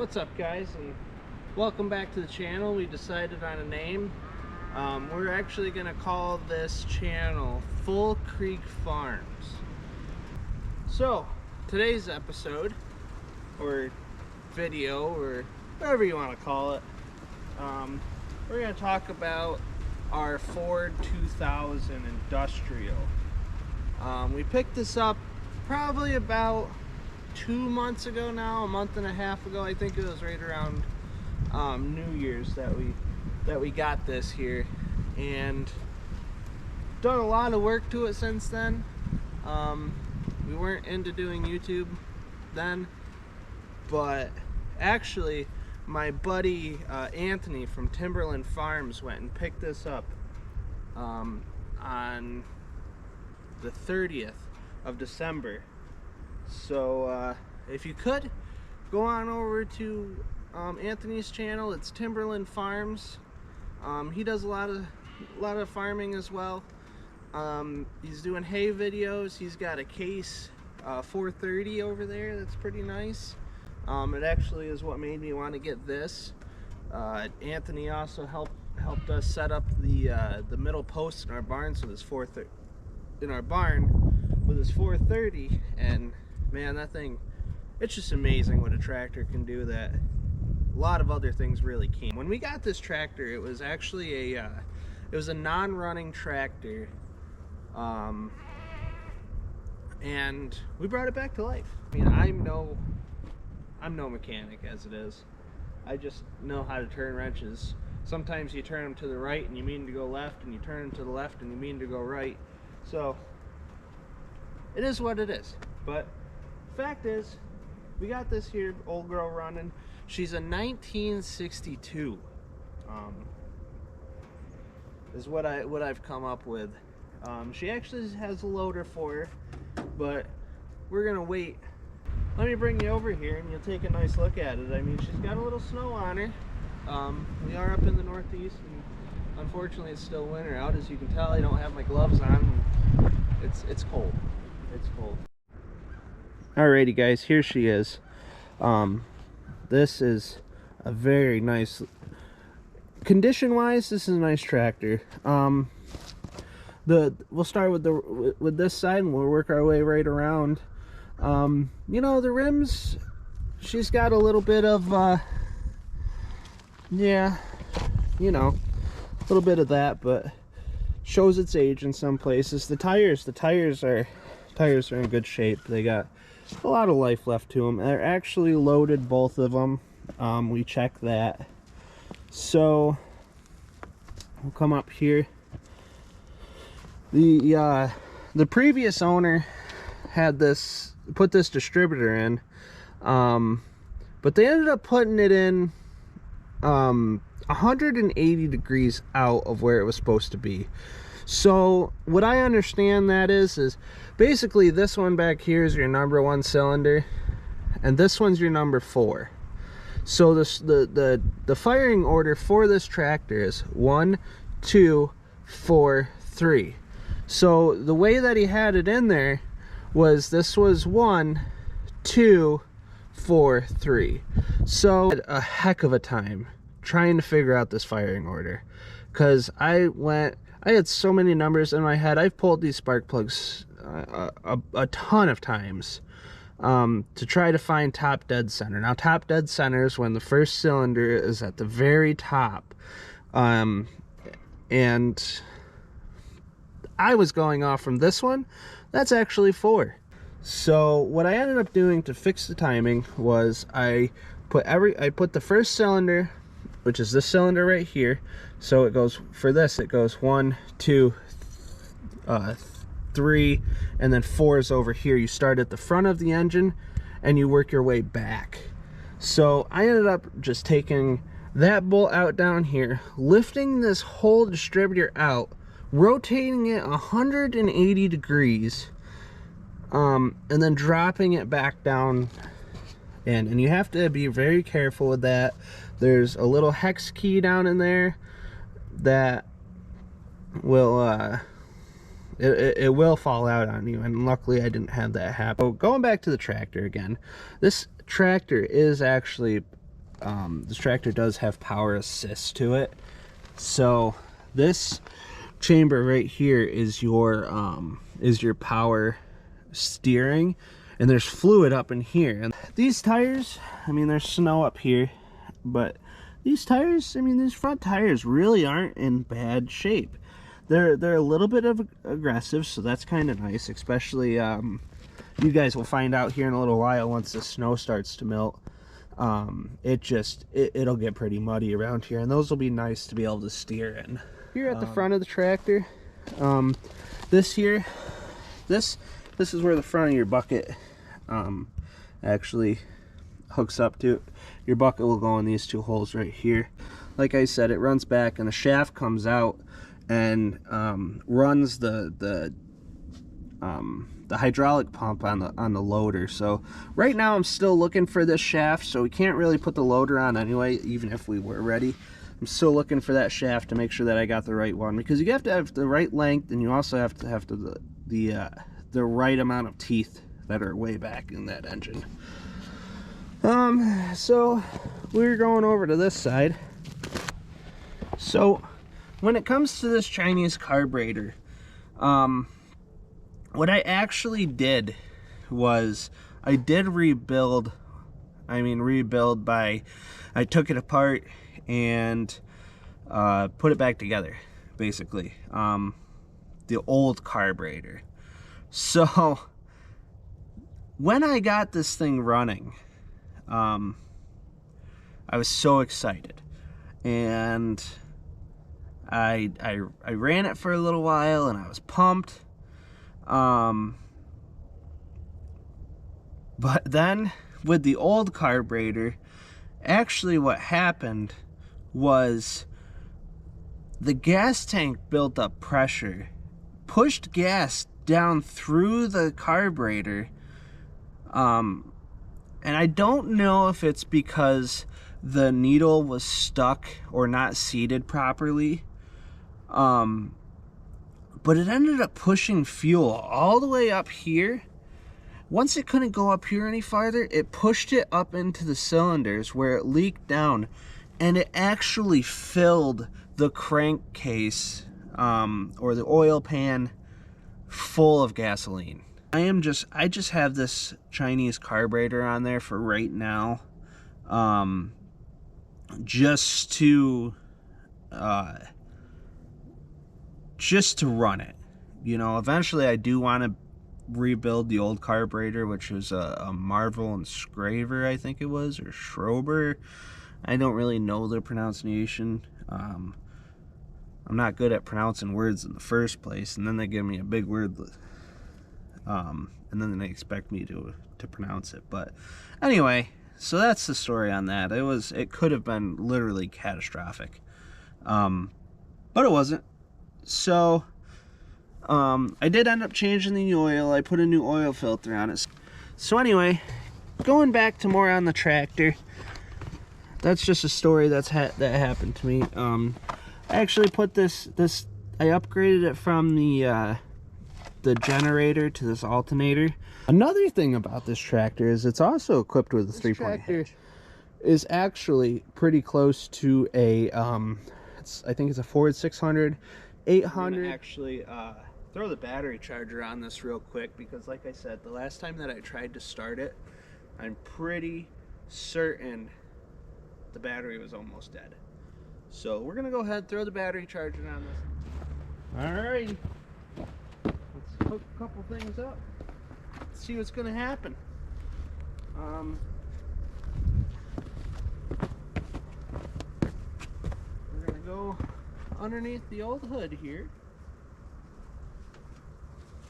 What's up, guys, and welcome back to the channel. We decided on a name. We're actually gonna call this channel Full Creek Farms. So today's episode, or video, or whatever you want to call it, we're gonna talk about our Ford 2000 Industrial. We picked this up probably about 2 months ago now, a month and a half ago. I think it was right around New Year's that we got this here, and done a lot of work to it since then. We weren't into doing YouTube then, but actually my buddy Anthony from Timberland Farms went and picked this up on the 30th of December. So if you could go on over to Anthony's channel. It's Timberland Farms. He does a lot of farming as well. He's doing hay videos. He's got a case 430 over there that's pretty nice. It actually is what made me want to get this. Anthony also helped us set up the middle post in our barn, so this 430 in our barn with his 430, and man, that thing, it's just amazing what a tractor can do that a lot of other things really can't. When we got this tractor, it was actually a non-running tractor, and we brought it back to life. I mean, I'm no mechanic as it is. I just know how to turn wrenches. Sometimes you turn them to the right and you mean to go left, and you turn them to the left and you mean to go right. So it is what it is. But fact is, we got this here old girl running. She's a 1962. Is what I've come up with. She actually has a loader for her, but we're gonna wait. Let me bring you over here and you'll take a nice look at it. I mean, she's got a little snow on her. We are up in the Northeast, and unfortunately it's still winter out. As you can tell, I don't have my gloves on. It's cold. It's cold. Alrighty, guys, here she is. This is a very nice, condition wise, this is a nice tractor. We'll start with this side and we'll work our way right around. You know, the rims, she's got a little bit of yeah, you know, a little bit of that, but shows its age in some places. The tires are in good shape. They got a lot of life left to them. They're actually loaded, both of them. We checked that. So we'll come up here. The previous owner had put this distributor in, but they ended up putting it in 180 degrees out of where it was supposed to be. So what I understand that is basically this one back here is your number 1 cylinder, and this one's your number 4. So the firing order for this tractor is 1, 2, 4, 3. So the way that he had it in there was this was 1, 2, 4, 3. So a heck of a time trying to figure out this firing order, because I had so many numbers in my head. I've pulled these spark plugs a ton of times to try to find top dead center. Now, top dead center is when the first cylinder is at the very top, and I was going off from this one. That's actually 4. So what I ended up doing to fix the timing was I put the first cylinder, which is this cylinder right here. So it goes, for this, it goes 1, 2, 3, and then 4 is over here. You start at the front of the engine and you work your way back. So I ended up just taking that bolt out down here, lifting this whole distributor out, rotating it 180 degrees, and then dropping it back down in. And you have to be very careful with that. There's a little hex key down in there that will it will fall out on you, and luckily I didn't have that happen. So going back to the tractor again, this tractor is actually this tractor does have power assist to it. So this chamber right here is your power steering, and there's fluid up in here. And these tires, I mean, there's snow up here, but these tires, I mean, these front tires really aren't in bad shape. They're a little bit of aggressive, so that's kind of nice. Especially you guys will find out here in a little while, once the snow starts to melt, it'll get pretty muddy around here, and those will be nice to be able to steer in. Here at the front of the tractor, this is where the front of your bucket actually hooks up to. Your bucket will go in these two holes right here. Like I said, it runs back, and the shaft comes out and runs the hydraulic pump on the loader. So right now I'm still looking for this shaft, so we can't really put the loader on anyway, even if we were ready. I'm still looking for that shaft to make sure that I got the right one, because you have to have the right length, and you also have to have the right amount of teeth that are way back in that engine. So we're going over to this side. So when it comes to this Chinese carburetor, what I actually did was I did rebuild. I mean, rebuild by, I took it apart and put it back together, basically. The old carburetor. So when I got this thing running, I was so excited, and I ran it for a little while, and I was pumped. But then with the old carburetor, actually what happened was the gas tank built up pressure, pushed gas down through the carburetor, and I don't know if it's because the needle was stuck or not seated properly, but it ended up pushing fuel all the way up here. Once it couldn't go up here any farther, it pushed it up into the cylinders where it leaked down, and it actually filled the crankcase or the oil pan full of gasoline. I just have this Chinese carburetor on there for right now, just to run it. You know, eventually I do want to rebuild the old carburetor, which was a Marvel and Scraver, I think it was, or Schrober. I don't really know the pronunciation. I'm not good at pronouncing words in the first place, and then they give me a big word, and then they expect me to pronounce it. But anyway, so that's the story on that. It could have been literally catastrophic, but it wasn't. So I did end up changing the oil. I put a new oil filter on it. So anyway, going back to more on the tractor, that's just a story that happened to me. I actually put this I upgraded it from the generator to this alternator. Another thing about this tractor is it's also equipped with a 3-point hitch. Is actually pretty close to a I think it's a Ford 600, 800. I'm gonna actually throw the battery charger on this real quick, because like I said, the last time that I tried to start it, I'm pretty certain the battery was almost dead. So we're gonna go ahead and throw the battery charger on this. Alrighty, let's hook a couple things up, see what's gonna happen. We're gonna go underneath the old hood here.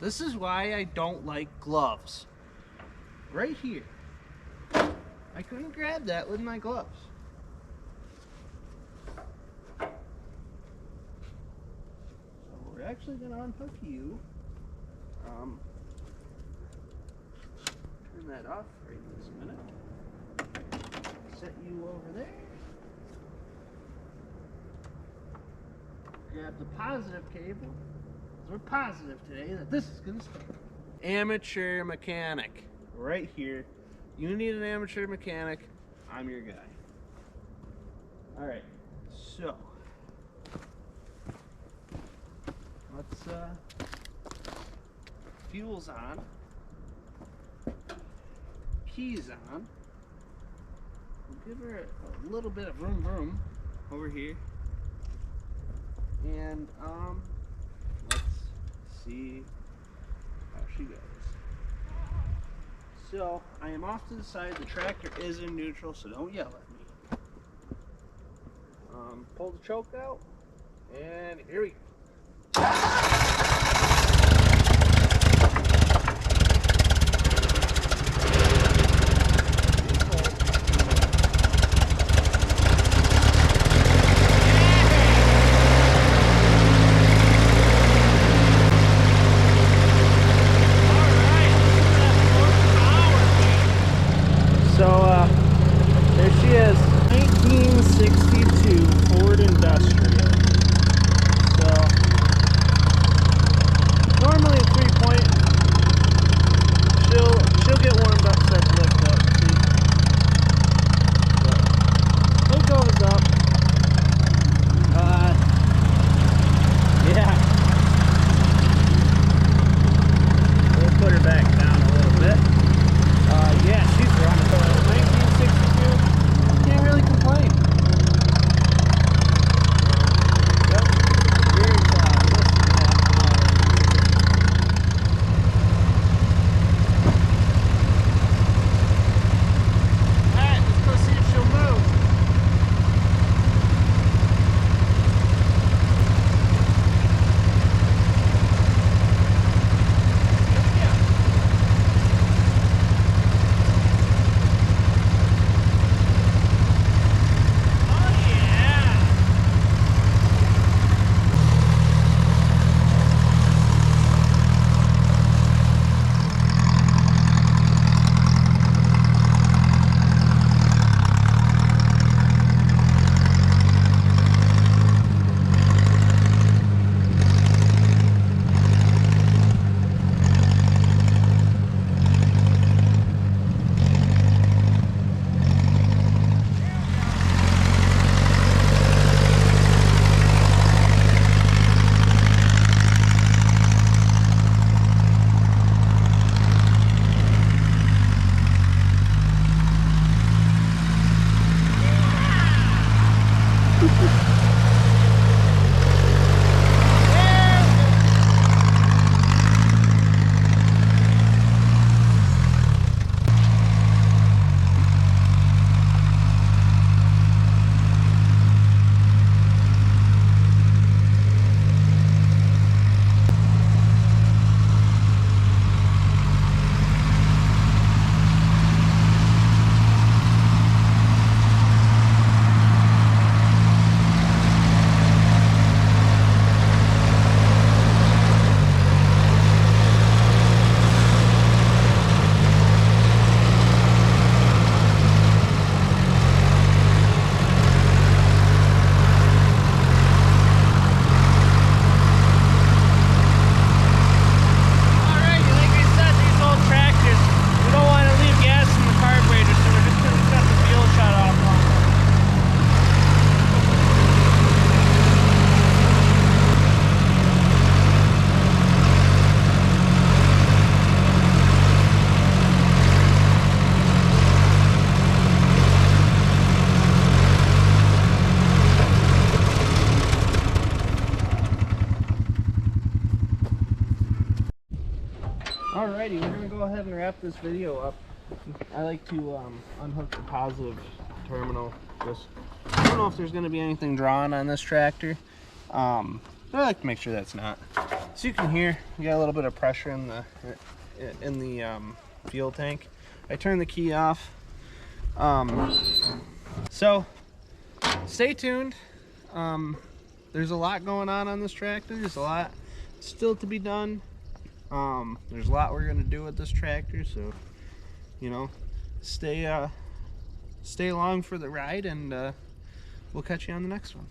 This is why I don't like gloves. Right here. I couldn't grab that with my gloves. So we're actually going to unhook you. Turn that off right this minute. Set you over there. Grab the positive cable. We're positive today that this is going to stay. Amateur mechanic. Right here. You need an amateur mechanic. I'm your guy. Alright, so let's fuel's on, keys on. We'll give her a little bit of vroom vroom over here, and let's see how she goes. So I am off to the side. The tractor is in neutral, so don't yell at me. Pull the choke out, and here we go. There she is, 1962 Ford Industrial. So normally a 3-point, she'll get warmed up, start to lift up. See? But it goes up. Yeah. We'll put her back down a little bit. Yeah, she's running. 1962. Can't really complain. Yep. Here's Alright, let's go see if she'll move. Alrighty, we're going to go ahead and wrap this video up. I like to unhook the positive terminal. Just, I don't know if there's going to be anything drawn on this tractor. I like to make sure that's not. So you can hear, you got a little bit of pressure in the fuel tank. I turned the key off. So stay tuned. There's a lot going on this tractor. There's a lot still to be done. There's a lot we're gonna do with this tractor, so you know, stay along for the ride, and we'll catch you on the next one.